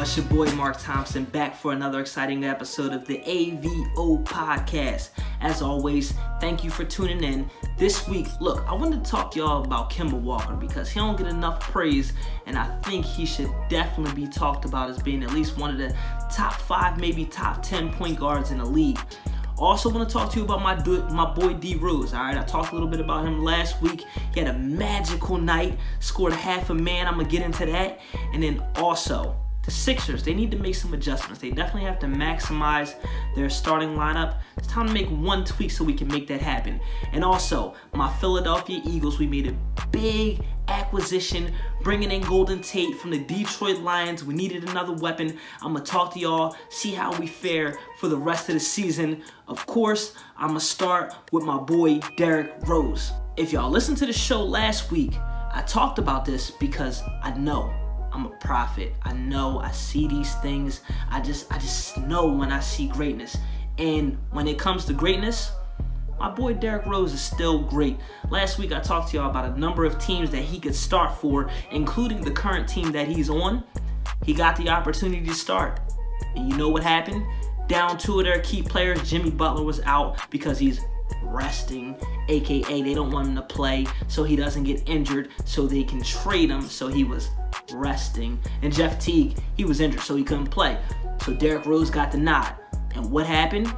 y'all? It's your boy Mark Thompson back for another exciting episode of the AVOPodcast. As always, thank you for tuning in. This week, look, I wanted to talk to y'all about Kemba Walker because he don't get enough praise, and I think he should definitely be talked about as being at least one of the top 5, maybe top 10 point guards in the league. Also want to talk to you about my boy D Rose. All right, I talked a little bit about him last week. He had a magical night, scored half a man. I'm gonna get into that. And then also the Sixers, they need to make some adjustments. They definitely have to maximize their starting lineup. It's time to make one tweak so we can make that happen. And also my Philadelphia Eagles, we made a big acquisition, bringing in Golden Tate from the Detroit Lions. We needed another weapon. I'm gonna talk to y'all, see how we fare for the rest of the season. Of course, I'm gonna start with my boy Derrick Rose. If y'all listened to the show last week, I talked about this because I know I'm a prophet. I know I see these things. I just know when I see greatness. And when it comes to greatness, my boy Derrick Rose is still great. Last week I talked to y'all about a number of teams that he could start for, including the current team that he's on. He got the opportunity to start. And you know what happened? Down two of their key players, Jimmy Butler was out because he's resting, aka they don't want him to play so he doesn't get injured so they can trade him, so he was resting. And Jeff Teague, he was injured so he couldn't play. So Derrick Rose got the nod. And what happened?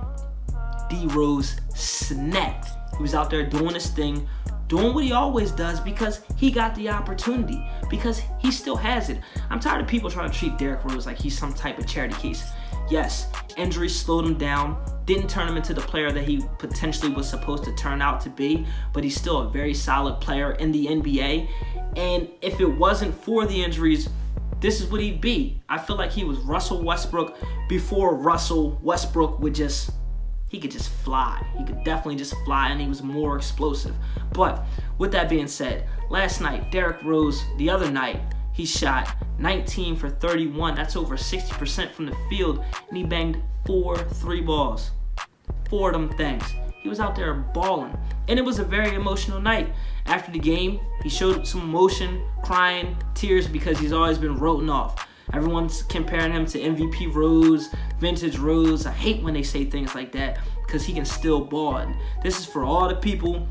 D Rose snapped. He was out there doing his thing, doing what he always does because he got the opportunity, because he still has it. I'm tired of people trying to treat Derrick Rose like he's some type of charity case. Yes, injuries slowed him down, didn't turn him into the player that he potentially was supposed to turn out to be, but he's still a very solid player in the NBA. And if it wasn't for the injuries, this is what he'd be. I feel like he was Russell Westbrook before Russell Westbrook he could just fly. He could definitely just fly, and he was more explosive. But with that being said, last night, Derrick Rose, the other night, he shot 19 for 31. That's over 60% from the field, and he banged 4 3 balls. 4 of them things. He was out there balling, and it was a very emotional night. After the game, he showed some emotion, crying, tears, because he's always been written off. Everyone's comparing him to MVP Rose, vintage Rose. I hate when they say things like that because he can still ball. And this is for all the people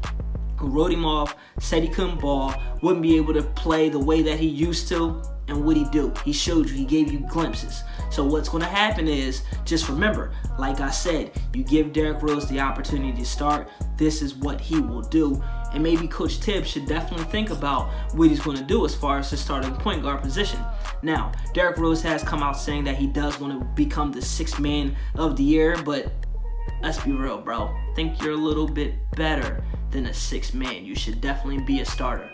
who wrote him off, said he couldn't ball, wouldn't be able to play the way that he used to. And what'd he do? He showed you, he gave you glimpses. So what's going to happen is, just remember, like I said, you give Derrick Rose the opportunity to start, this is what he will do. And maybe Coach Tibbs should definitely think about what he's going to do as far as his starting point guard position. Now, Derrick Rose has come out saying that he does want to become the 6th man of the year, but let's be real, bro. I think you're a little bit better than a 6th man. You should definitely be a starter.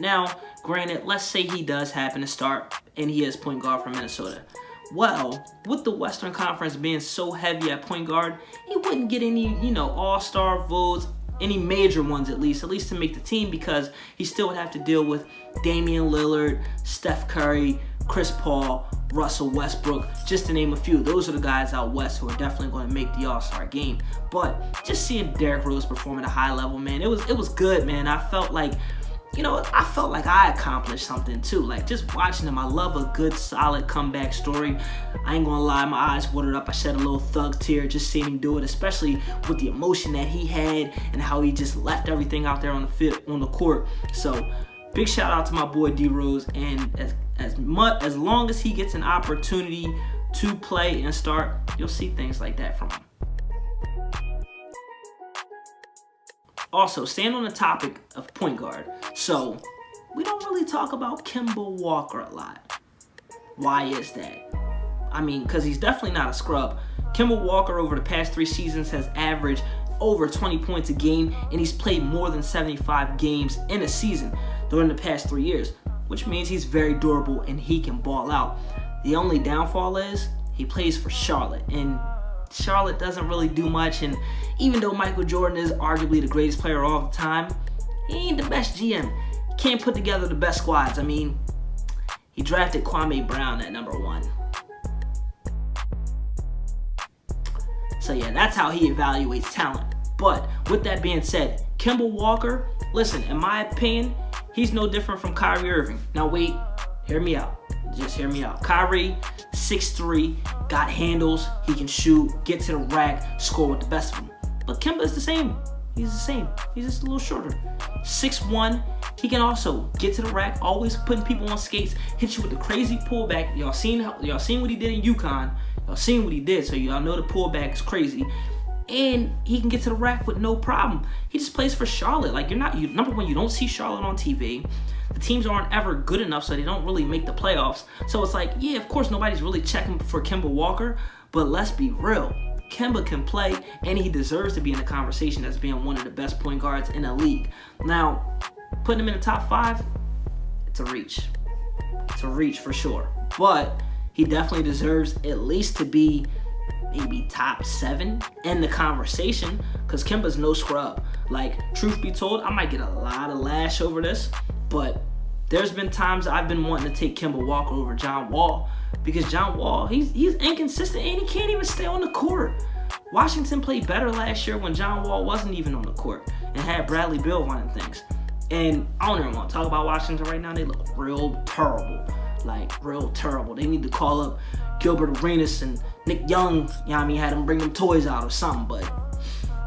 Now, granted, let's say he does happen to start and he is point guard for Minnesota. Well, with the Western Conference being so heavy at point guard, he wouldn't get any, all-star votes, any major ones at least to make the team, because he still would have to deal with Damian Lillard, Steph Curry, Chris Paul, Russell Westbrook, just to name a few. Those are the guys out west who are definitely going to make the All-Star game. But just seeing Derrick Rose perform at a high level, man, it was good, man. I felt like I accomplished something too. Like, just watching him, I love a good, solid comeback story. I ain't gonna lie, my eyes watered up. I shed a little thug tear just seeing him do it, especially with the emotion that he had and how he just left everything out there on the field, on the court. So, big shout out to my boy D Rose, and as long as he gets an opportunity to play and start, you'll see things like that from him. Also, staying on the topic of point guard, so we don't really talk about Kemba Walker a lot. Why is that? I mean, because he's definitely not a scrub. Kemba Walker over the past 3 seasons has averaged over 20 points a game, and he's played more than 75 games in a season during the past 3 years, which means he's very durable and he can ball out. The only downfall is he plays for Charlotte, and Charlotte doesn't really do much, and even though Michael Jordan is arguably the greatest player of all time, he ain't the best GM. He can't put together the best squads. I mean, he drafted Kwame Brown at number 1. So yeah, that's how he evaluates talent. But with that being said, Kemba Walker, listen, in my opinion, he's no different from Kyrie Irving. Now wait, hear me out. Just hear me out. Kyrie, 6'3", got handles, he can shoot, get to the rack, score with the best of them. But Kemba is the same. He's the same. He's just a little shorter. 6'1", he can also get to the rack, always putting people on skates, hit you with the crazy pullback. Y'all seen what he did in UConn. Y'all seen what he did, so y'all know the pullback is crazy. And he can get to the rack with no problem. He just plays for Charlotte. Like, number one, you don't see Charlotte on TV. The teams aren't ever good enough, so they don't really make the playoffs. So it's like, yeah, of course, nobody's really checking for Kemba Walker, but let's be real. Kemba can play, and he deserves to be in the conversation as being one of the best point guards in the league. Now, putting him in the top 5, it's a reach. It's a reach for sure. But he definitely deserves at least to be maybe top 7 in the conversation, because Kemba's no scrub. Like, truth be told, I might get a lot of lash over this, but there's been times I've been wanting to take Kemba Walker over John Wall, because John Wall, he's inconsistent and he can't even stay on the court. Washington played better last year when John Wall wasn't even on the court and had Bradley Beal running things. And I don't even want to talk about Washington right now. They look real terrible. Like, real terrible. They need to call up Gilbert Arenas and Nick Young, you know what I mean, had them bring them toys out or something, but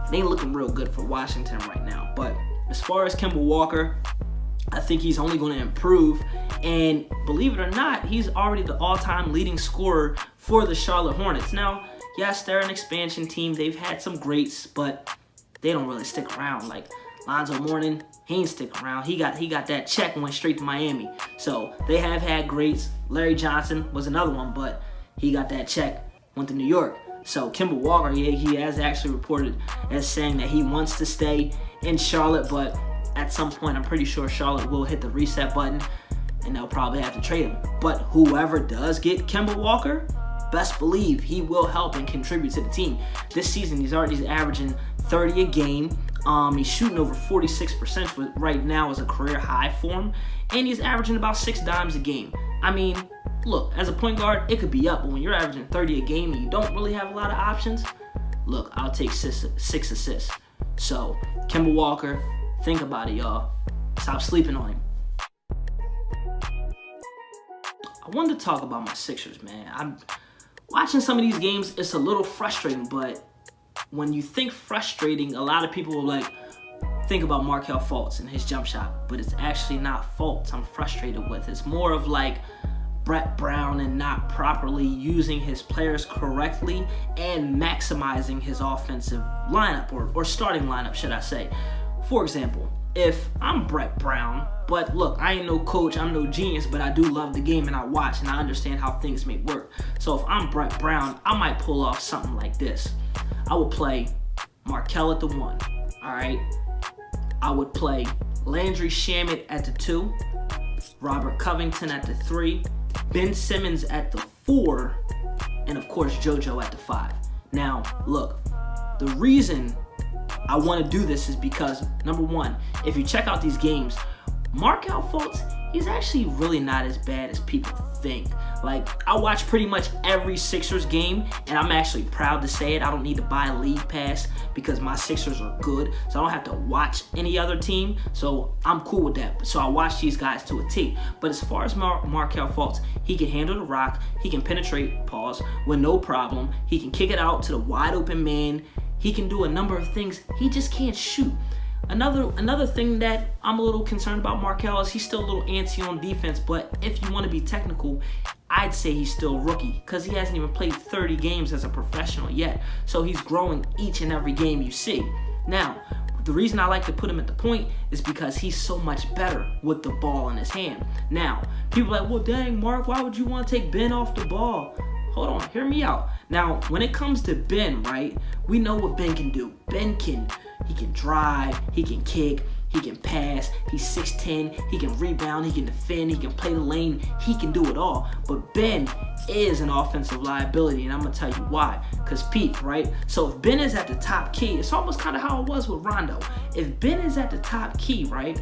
they ain't looking real good for Washington right now. But as far as Kemba Walker, I think he's only going to improve, and believe it or not, he's already the all-time leading scorer for the Charlotte Hornets. Now, yes, they're an expansion team. They've had some greats, but they don't really stick around. Like Lonzo Mourning, he ain't stick around. He got that check and went straight to Miami. So they have had greats. Larry Johnson was another one, but he got that check, went to New York. So Kemba Walker, he has actually reported as saying that he wants to stay in Charlotte, but at some point, I'm pretty sure Charlotte will hit the reset button, and they'll probably have to trade him. But whoever does get Kemba Walker, best believe he will help and contribute to the team. This season, he's already averaging 30 a game. He's shooting over 46%, which right now is a career high for him, and he's averaging about 6 dimes a game. I mean, look, as a point guard, it could be up, but when you're averaging 30 a game and you don't really have a lot of options, look, I'll take 6 assists. So, Kemba Walker, think about it, y'all. Stop sleeping on him. I wanted to talk about my Sixers, man. I'm watching some of these games. It's a little frustrating, but when you think frustrating, a lot of people will like think about Markelle Fultz and his jump shot, but it's actually not Fultz I'm frustrated with. It's more of like Brett Brown and not properly using his players correctly and maximizing his offensive lineup, or starting lineup, should I say. For example, if I'm Brett Brown, but look, I ain't no coach, I'm no genius, but I do love the game and I watch and I understand how things may work. So if I'm Brett Brown, I might pull off something like this. I would play Markelle at the 1, all right? I would play Landry Shamet at the 2, Robert Covington at the 3, Ben Simmons at the 4, and of course JoJo at the 5. Now, look, the reason I want to do this is because, number one, if you check out these games, Markelle Fultz, he's actually really not as bad as people think. Like, I watch pretty much every Sixers game, and I'm actually proud to say it. I don't need to buy a league pass because my Sixers are good, so I don't have to watch any other team, so I'm cool with that. So I watch these guys to a T. But as far as Markelle Fultz, he can handle the rock, he can penetrate, pause, with no problem. He can kick it out to the wide open man. He can do a number of things. He just can't shoot. Another thing that I'm a little concerned about Markelle is he's still a little antsy on defense, but if you want to be technical, I'd say he's still a rookie because he hasn't even played 30 games as a professional yet. So he's growing each and every game you see. Now, the reason I like to put him at the point is because he's so much better with the ball in his hand. Now, people are like, well, dang, Mark, why would you want to take Ben off the ball? Hold on, hear me out. Now, when it comes to Ben, right, we know what Ben can do. He can drive, he can kick, he can pass, he's 6'10", he can rebound, he can defend, he can play the lane, he can do it all. But Ben is an offensive liability, and I'm going to tell you why. Because Pete, right? So if Ben is at the top key, it's almost kind of how it was with Rondo. If Ben is at the top key, right,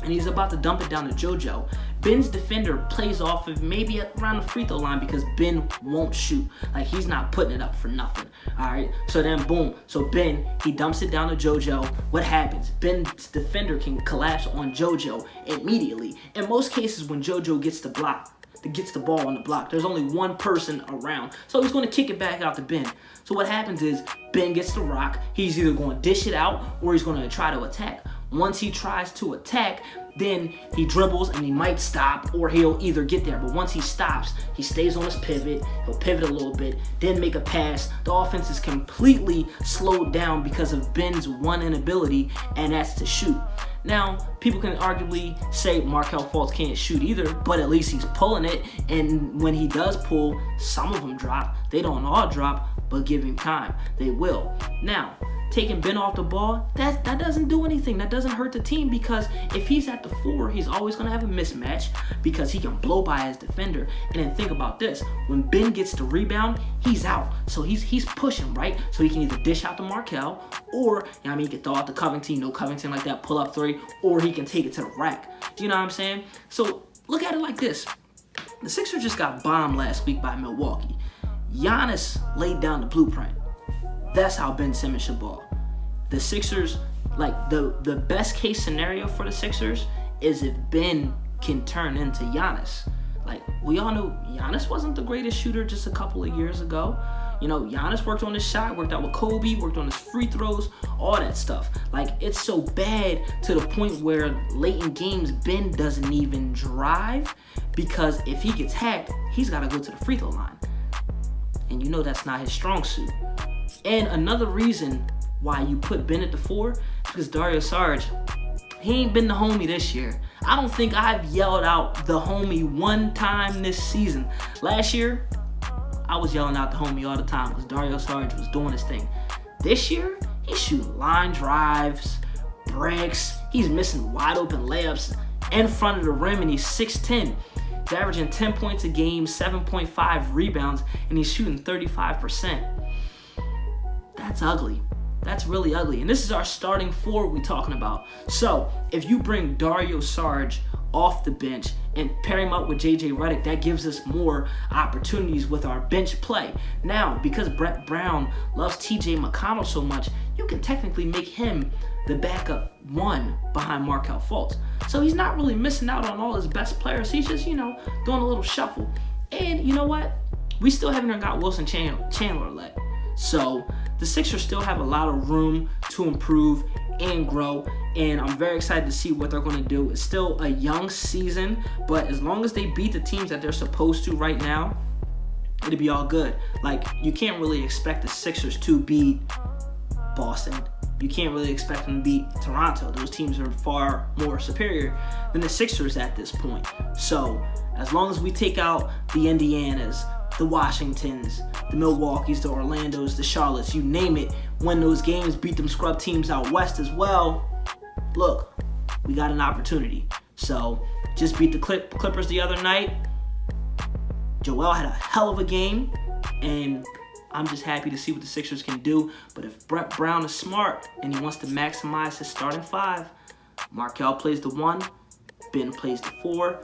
and he's about to dump it down to JoJo, Ben's defender plays off of maybe around the free throw line because Ben won't shoot. Like, he's not putting it up for nothing, all right? So then, boom. So Ben, he dumps it down to JoJo. What happens? Ben's defender can collapse on JoJo immediately. In most cases, when JoJo gets the block, that gets the ball on the block. There's only one person around. So he's going to kick it back out to Ben. So what happens is Ben gets the rock. He's either going to dish it out or he's going to try to attack. Once he tries to attack, then he dribbles and he might stop, or he'll either get there. But once he stops, he stays on his pivot. He'll pivot a little bit, then make a pass. The offense is completely slowed down because of Ben's one inability, and that's to shoot. Now, people can arguably say Markelle Fultz can't shoot either, but at least he's pulling it. And when he does pull, some of them drop. They don't all drop, but give him time. They will. Now, taking Ben off the ball, that doesn't do anything. That doesn't hurt the team, because if he's at the 4, he's always going to have a mismatch because he can blow by his defender. And then think about this. When Ben gets the rebound, he's out. So he's pushing, right? So he can either dish out to Markelle, or, he can throw out to Covington, Covington like that, pull up 3, or he can take it to the rack. Do you know what I'm saying? So look at it like this. The Sixers just got bombed last week by Milwaukee. Giannis laid down the blueprint. That's how Ben Simmons should ball. The Sixers, like the best case scenario for the Sixers is if Ben can turn into Giannis. Like, we all know Giannis wasn't the greatest shooter just a couple of years ago. Giannis worked on his shot, worked out with Kobe, worked on his free throws, all that stuff. Like, it's so bad to the point where late in games, Ben doesn't even drive, because if he gets hacked, he's got to go to the free throw line. And that's not his strong suit. And another reason why you put Ben at the 4 is because Dario Saric, he ain't been the homie this year. I don't think I've yelled out the homie one time this season. Last year, I was yelling out the homie all the time because Dario Saric was doing his thing. This year, he's shooting line drives, bricks. He's missing wide open layups in front of the rim, and he's 6'10". He's averaging 10 points a game, 7.5 rebounds, and he's shooting 35%. That's ugly. That's really ugly. And this is our starting 4 we're talking about. So if you bring Dario Saric off the bench and pair him up with JJ Redick, that gives us more opportunities with our bench play. Now, because Brett Brown loves TJ McConnell so much, you can technically make him the backup 1 behind Markelle Fultz. So he's not really missing out on all his best players. He's just, doing a little shuffle. And you know what? We still haven't even got Wilson Chandler let. So the Sixers still have a lot of room to improve and grow, and I'm very excited to see what they're going to do. It's still a young season, but as long as they beat the teams that they're supposed to right now, it'll be all good. Like, you can't really expect the Sixers to beat Boston. You can't really expect them to beat Toronto. Those teams are far more superior than the Sixers at this point. So as long as we take out the Indianas, the Washingtons, the Milwaukees, the Orlandos, the Charlottes, you name it, win those games, beat them scrub teams out west as well, look, we got an opportunity. So just beat the Clippers the other night. Joel had a hell of a game, and I'm just happy to see what the Sixers can do. But if Brett Brown is smart and he wants to maximize his starting 5, Markelle plays the 1, Ben plays the 4,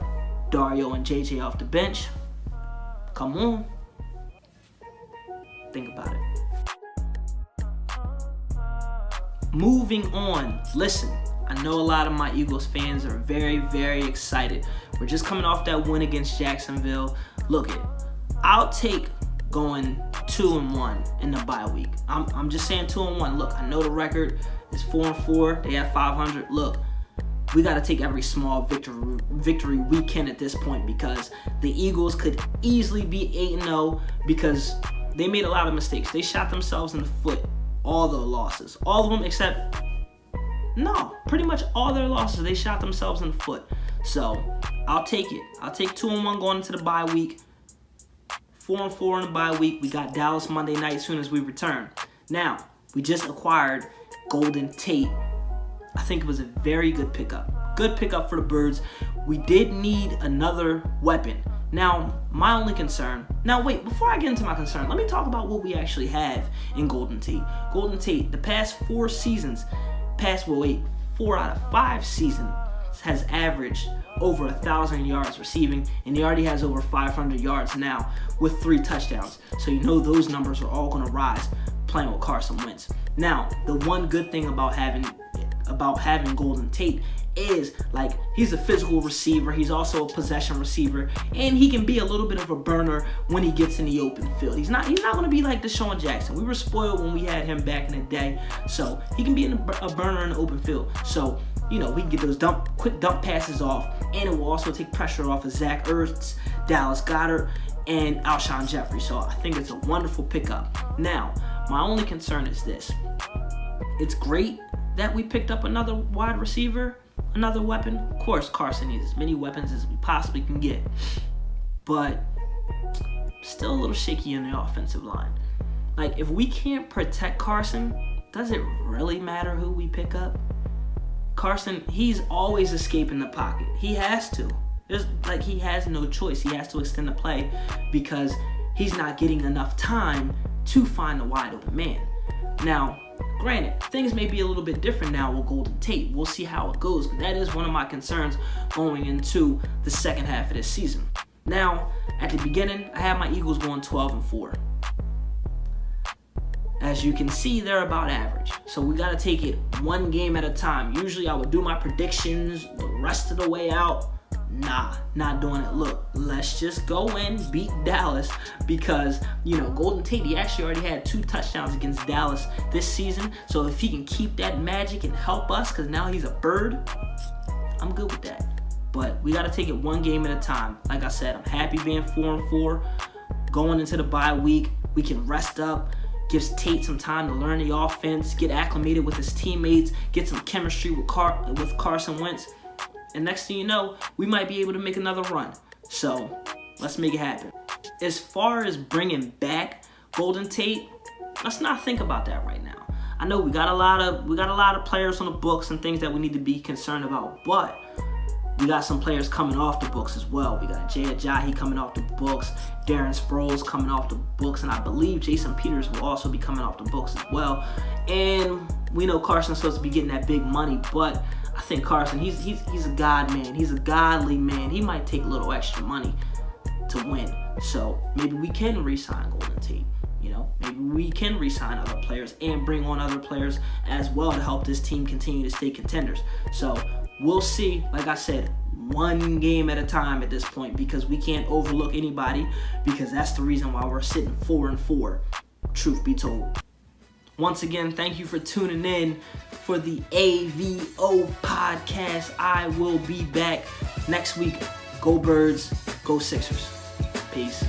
Dario and JJ off the bench. Come on. Think about it. Moving on. Listen, I know a lot of my Eagles fans are very, very excited. We're just coming off that win against Jacksonville. Look it. I'll take going 2-1 in the bye week. I'm just saying 2-1. Look, I know the record is 4-4. They have 500. Look, we got to take every small victory we can at this point, because the Eagles could easily be 8-0 because they made a lot of mistakes. They shot themselves in the foot. All the losses. All of them except, no, pretty much all their losses, they shot themselves in the foot. So I'll take it. I'll take 2-1 going into the bye week. 4-4 in the bye week. We got Dallas Monday night as soon as we return. Now, we just acquired Golden Tate. I think it was a very good pickup. Good pickup for the Birds. We did need another weapon. Now, my only concern... Now, wait, before I get into my concern, let me talk about what we actually have in Golden Tate. Golden Tate, the past 4 seasons, 4 out of 5 seasons, has averaged over 1,000 yards receiving, and he already has over 500 yards now with 3 touchdowns. So you know those numbers are all going to rise playing with Carson Wentz. Now, the one good thing about having about having Golden Tate is, like, he's a physical receiver. He's also a possession receiver, and he can be a little bit of a burner when he gets in the open field. He's not going to be like Deshaun Jackson. We were spoiled when we had him back in the day, so he can be a burner in the open field. So, we can get those quick dump passes off, and it will also take pressure off of Zach Ertz, Dallas Goedert, and Alshon Jeffrey. So I think it's a wonderful pickup. Now, my only concern is this. It's great that we picked up another wide receiver, another weapon. Of course, Carson needs as many weapons as we possibly can get. But still a little shaky in the offensive line. Like, if we can't protect Carson, does it really matter who we pick up? Carson, he's always escaping the pocket. He has to. He has no choice. He has to extend the play because he's not getting enough time to find the wide open man. Now, granted, things may be a little bit different now with Golden Tate. We'll see how it goes, but that is one of my concerns going into the second half of this season. Now, at the beginning, I had my Eagles going 12-4. As you can see, they're about average. So we got to take it one game at a time. Usually I would do my predictions the rest of the way out. Nah, not doing it. Look, let's just go in, beat Dallas, because, Golden Tate, he actually already had 2 touchdowns against Dallas this season. So if he can keep that magic and help us, because now he's a bird, I'm good with that. But we got to take it one game at a time. Like I said, I'm happy being 4-4. Going into the bye week, we can rest up. Gives Tate some time to learn the offense, get acclimated with his teammates, get some chemistry with Carson Wentz. And next thing you know, we might be able to make another run. So let's make it happen. As far as bringing back Golden Tate, let's not think about that right now. I know we got a lot of players on the books and things that we need to be concerned about, but we got some players coming off the books as well. We got Jay Ajayi coming off the books, Darren Sproles coming off the books, and I believe Jason Peters will also be coming off the books as well. And we know Carson's supposed to be getting that big money, but I think Carson, he's a god man. He's a godly man. He might take a little extra money to win. So maybe we can re-sign Golden Tate. Maybe we can re-sign other players and bring on other players as well to help this team continue to stay contenders. So we'll see. Like I said, one game at a time at this point, because we can't overlook anybody, because that's the reason why we're sitting 4-4, truth be told. Once again, thank you for tuning in for the AVO podcast. I will be back next week. Go Birds, go Sixers. Peace.